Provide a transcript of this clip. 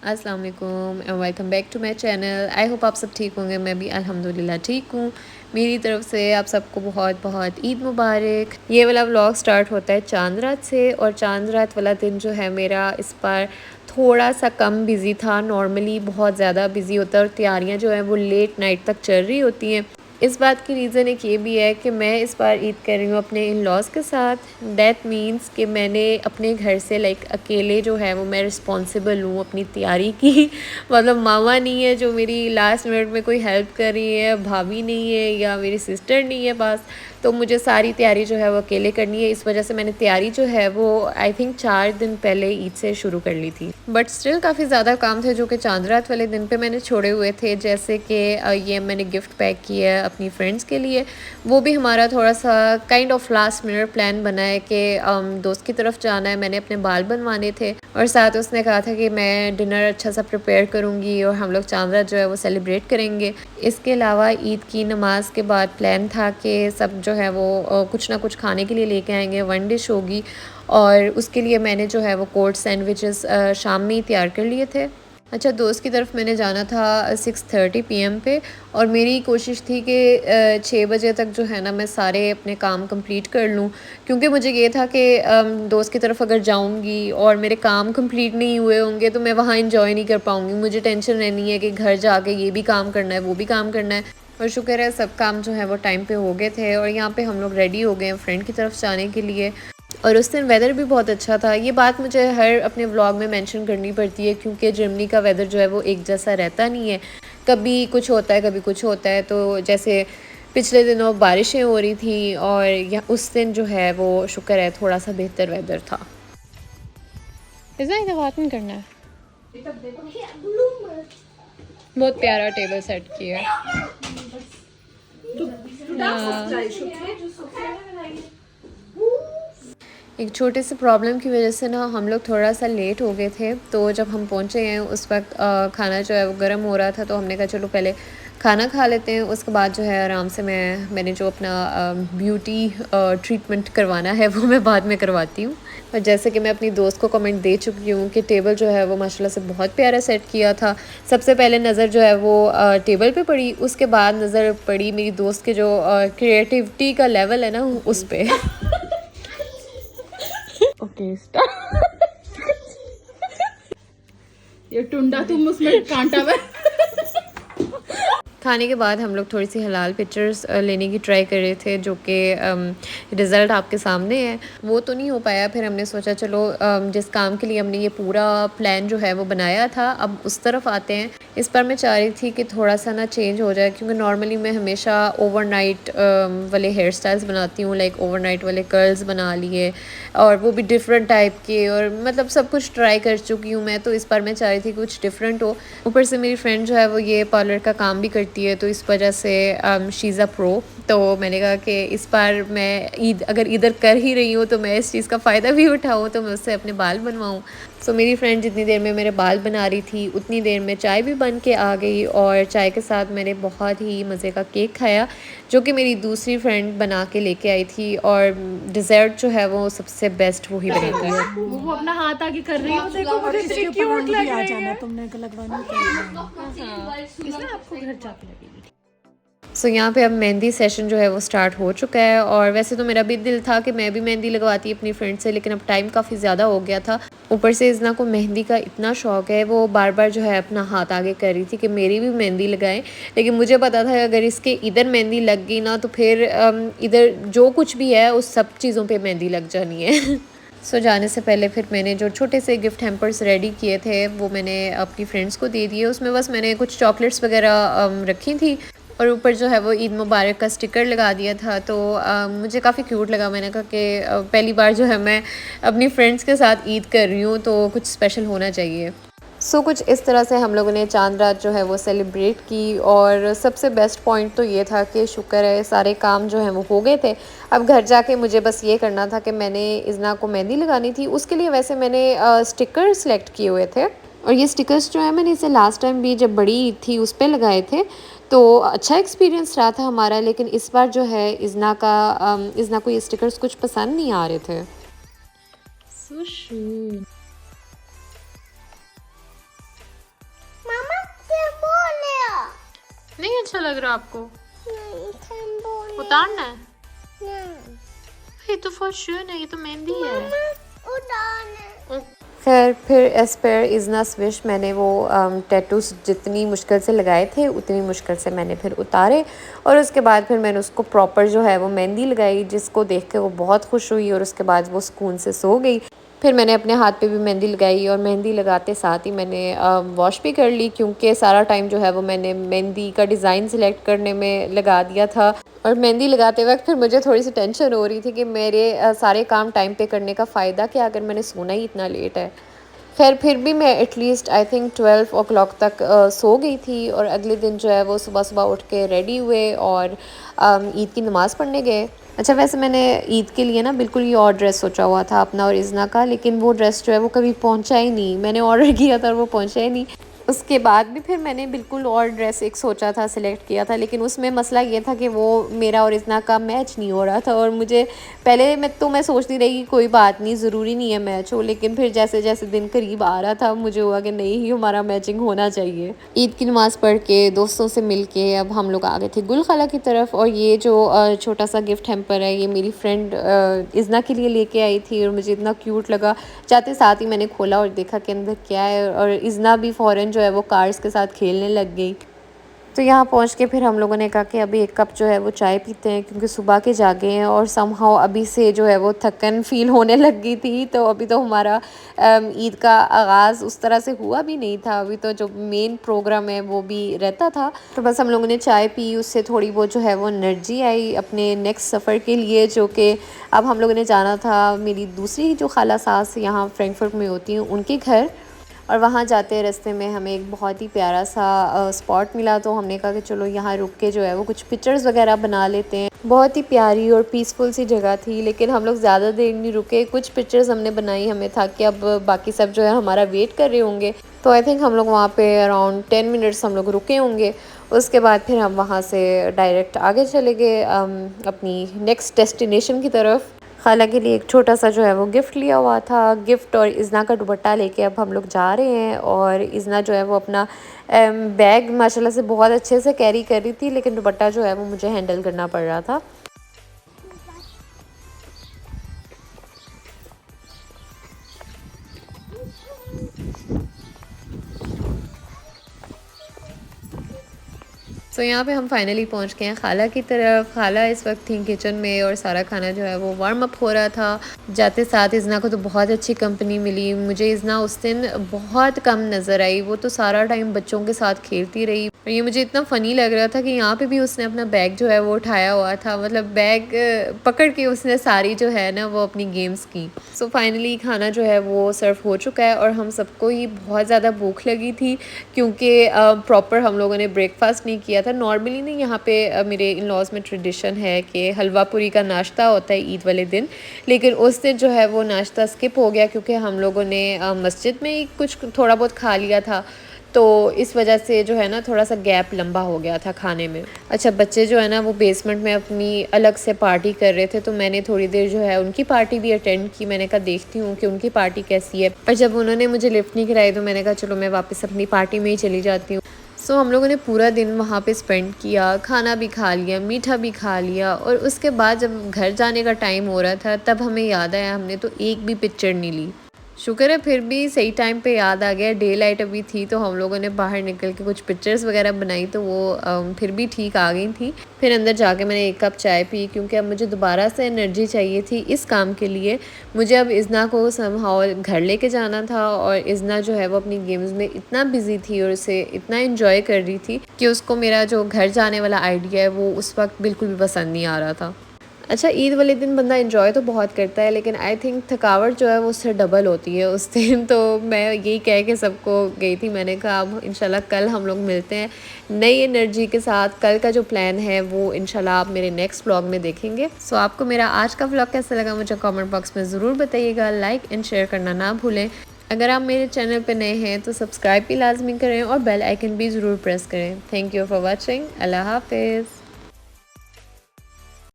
अस्सलाम वालेकुम and welcome back to my channel. I hope आप सब ठीक होंगे। मैं भी अल्हम्दुलिल्लाह ठीक हूँ। मेरी तरफ से आप सबको बहुत बहुत ईद मुबारक। ये वाला व्लॉग स्टार्ट होता है चांद रात से, और चांद रात वाला दिन जो है मेरा इस बार थोड़ा सा कम बिज़ी था। नॉर्मली बहुत ज़्यादा बिज़ी होता है और तैयारियाँ जो हैं वो लेट नाइट तक चल रही होती हैं। इस बात की रीज़न एक ये भी है कि मैं इस बार ईद कर रही हूँ अपने इन लॉज़ के साथ। दैट मीन्स कि मैंने अपने घर से अकेले जो है वो मैं रिस्पॉन्सिबल हूँ अपनी तैयारी की। मतलब मामा नहीं है जो मेरी लास्ट मिनट में कोई हेल्प कर रही है, भाभी नहीं है या मेरी सिस्टर नहीं है पास, तो मुझे सारी तैयारी जो है वो अकेले करनी है। इस वजह से मैंने तैयारी जो है वो आई थिंक 4 दिन पहले ईद से शुरू कर ली थी। बट स्टिल काफ़ी ज़्यादा काम थे जो कि चांद रात वाले दिन पे मैंने छोड़े हुए थे। जैसे कि ये मैंने गिफ्ट पैक किया है अपनी फ्रेंड्स के लिए। वो भी हमारा थोड़ा सा kind of last minute plan बना है कि दोस्त की तरफ जाना है। मैंने अपने बाल बनवाने थे और साथ उसने कहा था कि मैं डिनर अच्छा सा प्रिपेयर करूँगी और हम लोग चांद रात जो है वो सेलिब्रेट करेंगे। इसके अलावा ईद की नमाज के बाद प्लान था कि सब जो है वो कुछ ना कुछ खाने के लिए लेके आएंगे, वन डिश होगी। और उसके लिए मैंने जो है वो कोल्ड सैंडविचेस शाम में ही तैयार कर लिए थे। अच्छा, दोस्त की तरफ मैंने जाना था 6:30 PM पे, और मेरी कोशिश थी कि 6 बजे तक जो है ना मैं सारे अपने काम कंप्लीट कर लूँ। क्योंकि मुझे ये था कि दोस्त की तरफ अगर जाऊँगी और मेरे काम कंप्लीट नहीं हुए होंगे तो मैं वहाँ इंजॉय नहीं कर पाऊँगी। मुझे टेंशन रहनी है कि घर जाके ये भी काम करना है, वो भी काम करना है। और शुक्र है सब काम जो है वो टाइम पे हो गए थे, और यहाँ पे हम लोग रेडी हो गए हैं फ्रेंड की तरफ जाने के लिए। और उस दिन वेदर भी बहुत अच्छा था। ये बात मुझे हर अपने व्लॉग में मेंशन करनी पड़ती है क्योंकि जर्मनी का वेदर जो है वो एक जैसा रहता नहीं है। कभी कुछ होता है, कभी कुछ होता है। तो जैसे पिछले दिनों बारिशें हो रही थी, और या उस दिन जो है वो शुक्र है थोड़ा सा बेहतर वेदर था। इतना करना है। बहुत प्यारा टेबल सेट किया है। एक छोटे से प्रॉब्लम की वजह से ना हम लोग थोड़ा सा लेट हो गए थे। तो जब हम पहुँचे हैं उस वक्त खाना जो है वो गर्म हो रहा था, तो हमने कहा चलो पहले खाना खा लेते हैं, उसके बाद जो है आराम से मैंने जो अपना ब्यूटी ट्रीटमेंट करवाना है वो मैं बाद में करवाती हूँ। और जैसे कि मैं अपनी दोस्त को कमेंट दे चुकी हूँ कि टेबल जो है वो माशाल्लाह से बहुत प्यारा सेट किया था। सबसे पहले नज़र जो है वो टेबल पे पड़ी, उसके बाद नज़र पड़ी मेरी दोस्त के जो क्रिएटिविटी का लेवल है ना उस पर। ओके ये टुंडा तुम उसमें कांटा में। खाने के बाद हम लोग थोड़ी सी हलाल पिक्चर्स लेने की ट्राई कर रहे थे, जो कि रिज़ल्ट आपके सामने है। वो तो नहीं हो पाया। फिर हमने सोचा चलो जिस काम के लिए हमने ये पूरा प्लान जो है वो बनाया था अब उस तरफ आते हैं। इस पर मैं चाह रही थी कि थोड़ा सा ना चेंज हो जाए, क्योंकि नॉर्मली मैं हमेशा ओवरनाइट वाले हेयर स्टाइल्स बनाती हूँ, लाइक ओवरनाइट वाले कर्ल्स बना लिए, और वो भी डिफरेंट टाइप के, और मतलब सब कुछ ट्राई कर चुकी हूँ मैं। तो इस बार मैं चाह रही थी कुछ डिफरेंट हो। ऊपर से मेरी फ्रेंड जो है वो ये पार्लर का काम भी करती है, तो इस वजह से शी इज़ अ प्रो। तो मैंने कहा कि इस बार मैं अगर इधर कर ही रही हूँ तो मैं इस चीज़ का फ़ायदा भी उठाऊँ, तो मैं उससे अपने बाल बनवाऊँ। सो मेरी फ्रेंड जितनी देर में मेरे बाल बना रही थी उतनी देर में चाय भी बन के आ गई, और चाय के साथ मैंने बहुत ही मज़े का केक खाया जो कि मेरी दूसरी फ्रेंड बना के लेके आई थी। और डिज़र्ट जो है वो सबसे बेस्ट वही बनाती है। वो अपना हाथ आगे कर रही हो, देखो मुझे इतनी क्यूट लग रही है। तुमने लगवानी इसमें आपको घर जाके लगेगी। सो यहाँ पे अब मेहंदी सेशन जो है वो स्टार्ट हो चुका है। और वैसे तो मेरा भी दिल था कि मैं भी मेहंदी लगवाती अपनी फ्रेंड से, लेकिन अब टाइम काफ़ी ज़्यादा हो गया था। ऊपर से इज़ना को मेहंदी का इतना शौक़ है, वो बार बार जो है अपना हाथ आगे कर रही थी कि मेरी भी मेहंदी लगाएं। लेकिन मुझे पता था अगर इसके इधर मेहंदी लग गई ना तो फिर इधर जो कुछ भी है उस सब चीज़ों पर मेहंदी लग जानी है। सो जाने से पहले फिर मैंने जो छोटे से गिफ्ट हैम्पर्स रेडी किए थे वो मैंने अपनी फ्रेंड्स को दे दिए। उसमें बस मैंने कुछ चॉकलेट्स वगैरह रखी थी, और ऊपर जो है वो ईद मुबारक का स्टिकर लगा दिया था। तो मुझे काफ़ी क्यूट लगा। मैंने कहा कि पहली बार जो है मैं अपनी फ्रेंड्स के साथ ईद कर रही हूँ, तो कुछ स्पेशल होना चाहिए। सो कुछ इस तरह से हम लोगों ने चांद रात जो है वो सेलिब्रेट की। और सबसे बेस्ट पॉइंट तो ये था कि शुक्र है सारे काम जो हैं वो हो गए थे। अब घर जाके मुझे बस ये करना था कि मैंने इज़ना को मेहंदी लगानी थी। उसके लिए वैसे मैंने स्टिकर सेलेक्ट किए हुए थे, और ये स्टिकर्स जो है मैंने इसे लास्ट टाइम भी जब बड़ी ईद थी उस पर लगाए थे, तो अच्छा एक्सपीरियंस रहा था हमारा। लेकिन इस बार जो है इज़ना को ये स्टिकर्स कुछ पसंद नहीं आ रहे थे। So schön. नहीं अच्छा लग रहा आपको? उतारना है? ये तो फॉर श्योर है, ये तो मेहंदी है। खैर फिर एज पर इज़नास विश मैंने वो टैटूज जितनी मुश्किल से लगाए थे उतनी मुश्किल से मैंने फिर उतारे, और उसके बाद फिर मैंने उसको प्रॉपर जो है वो मेहंदी लगाई, जिसको देख के वो बहुत खुश हुई और उसके बाद वो सुकून से सो गई। फिर मैंने अपने हाथ पे भी मेहंदी लगाई और मेहंदी लगाते साथ ही मैंने वॉश भी कर ली, क्योंकि सारा टाइम जो है वो मैंने मेहंदी का डिज़ाइन सिलेक्ट करने में लगा दिया था। और मेहंदी लगाते वक्त फिर मुझे थोड़ी सी टेंशन हो रही थी कि मेरे सारे काम टाइम पे करने का फ़ायदा क्या अगर मैंने सोना ही इतना लेट है। खैर फिर भी मैं at least I think 12 o'clock तक सो गई थी, और अगले दिन जो है वो सुबह सुबह उठ के रेडी हुए और ईद की नमाज़ पढ़ने गए। अच्छा वैसे मैंने ईद के लिए ना बिल्कुल ये और ड्रेस सोचा हुआ था अपना और इज़ना का, लेकिन वो ड्रेस जो है वो कभी पहुंचा ही नहीं। मैंने ऑर्डर किया था और वो पहुंचा ही नहीं। उसके बाद भी फिर मैंने बिल्कुल और ड्रेस एक सोचा था, सिलेक्ट किया था, लेकिन उसमें मसला ये था कि वो मेरा और इज़ना का मैच नहीं हो रहा था। और मुझे पहले मैं सोचती रही कि कोई बात नहीं, ज़रूरी नहीं है मैच हो, लेकिन फिर जैसे जैसे दिन करीब आ रहा था मुझे हुआ कि नहीं ही हमारा मैचिंग होना चाहिए। ईद की नमाज़ पढ़ के दोस्तों से मिल के अब हम लोग आ गए थे गुल खाला की तरफ, और ये जो छोटा सा गिफ्ट हैम्पर है ये मेरी फ्रेंड इज़ना के लिए लेके आई थी और मुझे इतना क्यूट लगा। जाते साथ ही मैंने खोला और देखा कि अंदर क्या है, और इज़ना भी फ़ौरन जो है वो कार्ड्स के साथ खेलने लग गई। तो यहाँ पहुँच के फिर हम लोगों ने कहा कि अभी एक कप जो है वो चाय पीते हैं, क्योंकि सुबह के जागे हैं और समहाउ अभी से जो है वो थकन फ़ील होने लग गई थी। तो अभी तो हमारा ईद का आगाज़ उस तरह से हुआ भी नहीं था, अभी तो जो मेन प्रोग्राम है वो भी रहता था। तो बस हम लोगों ने चाय पी, उससे थोड़ी बहुत जो है वो एनर्जी आई अपने नेक्स्ट सफ़र के लिए, जो कि अब हम लोगों ने जाना था मेरी दूसरी जो खाला सास यहाँ फ्रैंकफर्ट में होती हैं उनके घर। और वहाँ जाते रास्ते में हमें एक बहुत ही प्यारा सा स्पॉट मिला, तो हमने कहा कि चलो यहाँ रुक के जो है वो कुछ पिक्चर्स वगैरह बना लेते हैं। बहुत ही प्यारी और पीसफुल सी जगह थी, लेकिन हम लोग ज़्यादा देर नहीं रुके। कुछ पिक्चर्स हमने बनाई, हमें था कि अब बाकी सब जो है हमारा वेट कर रहे होंगे, तो आई थिंक हम लोग वहाँ पे अराउंड 10 मिनट्स हम लोग रुके होंगे। उसके बाद फिर हम वहाँ से डायरेक्ट आगे चले गए अपनी नेक्स्ट डेस्टिनेशन की तरफ। खाला के लिए एक छोटा सा जो है वो गिफ्ट लिया हुआ था, गिफ्ट और इज़ना का दुपट्टा लेके अब हम लोग जा रहे हैं। और इज़ना जो है वो अपना बैग माशाल्लाह से बहुत अच्छे से कैरी कर रही थी, लेकिन दुपट्टा जो है वो मुझे हैंडल करना पड़ रहा था। तो यहाँ पे हम फाइनली पहुँच गए हैं खाला की तरफ। खाला इस वक्त थी किचन में और सारा खाना जो है वो वार्म अप हो रहा था। जाते साथ इज़ना को तो बहुत अच्छी कंपनी मिली। मुझे इज़ना उस दिन बहुत कम नज़र आई, वो तो सारा टाइम बच्चों के साथ खेलती रही। और ये मुझे इतना फ़नी लग रहा था कि यहाँ पे भी उसने अपना बैग जो है वो उठाया हुआ था, मतलब बैग पकड़ के उसने सारी जो है ना वो अपनी गेम्स की। सो फाइनली खाना जो है वो सर्व हो चुका है और हम सबको ही बहुत ज़्यादा भूख लगी थी, क्योंकि प्रॉपर हम लोगों ने ब्रेकफास्ट नहीं किया था। नॉर्मली नहीं, यहाँ पे मेरे इन लॉज में ट्रेडिशन है कि हलवा पूरी का नाश्ता होता है ईद वाले दिन, लेकिन उस दिन जो है वो नाश्ता स्किप हो गया, क्योंकि हम लोगों ने मस्जिद में ही कुछ थोड़ा बहुत खा लिया था, तो इस वजह से जो है ना थोड़ा सा गैप लंबा हो गया था खाने में। अच्छा बच्चे जो है ना वो बेसमेंट में अपनी अलग से पार्टी कर रहे थे, तो मैंने थोड़ी देर जो है उनकी पार्टी भी अटेंड की। मैंने कहा देखती हूँ कि उनकी पार्टी कैसी है, और जब उन्होंने मुझे लिफ्ट नहीं कराई तो मैंने कहा चलो मैं वापस अपनी पार्टी में ही चली जाती हूँ। सो हम लोगों ने पूरा दिन वहाँ पे स्पेंड किया, खाना भी खा लिया, मीठा भी खा लिया, और उसके बाद जब घर जाने का टाइम हो रहा था तब हमें याद आया हमने तो एक भी पिक्चर नहीं ली। शुक्र है फिर भी सही टाइम पे याद आ गया, डे लाइट अभी थी तो हम लोगों ने बाहर निकल के कुछ पिक्चर्स वगैरह बनाई, तो वो फिर भी ठीक आ गई थी। फिर अंदर जाके मैंने एक कप चाय पी, क्योंकि अब मुझे दोबारा से एनर्जी चाहिए थी इस काम के लिए। मुझे अब इज़ना को समहाउ घर लेके जाना था, और इज़ना जो है वो अपनी गेम्स में इतना बिजी थी और उसे इतना इन्जॉय कर रही थी कि उसको मेरा जो घर जाने वाला आइडिया है वो उस वक्त बिल्कुल भी पसंद नहीं आ रहा था। अच्छा ईद वाले दिन बंदा एंजॉय तो बहुत करता है, लेकिन आई थिंक थकावट जो है वो उससे डबल होती है उस दिन। तो मैं यही कह के सबको गई थी, मैंने कहा अब इंशाल्लाह कल हम लोग मिलते हैं नई एनर्जी के साथ। कल का जो प्लान है वो इंशाल्लाह आप मेरे नेक्स्ट व्लॉग में देखेंगे। सो आपको मेरा आज का व्लॉग कैसा लगा मुझे कमेंट बॉक्स में ज़रूर बताइएगा। लाइक एंड शेयर करना ना भूलें। अगर आप मेरे चैनल पर नए हैं तो सब्सक्राइब भी लाजमी करें और बेल आइकन भी ज़रूर प्रेस करें। Thank you for watching. अल्लाह हाफिज़।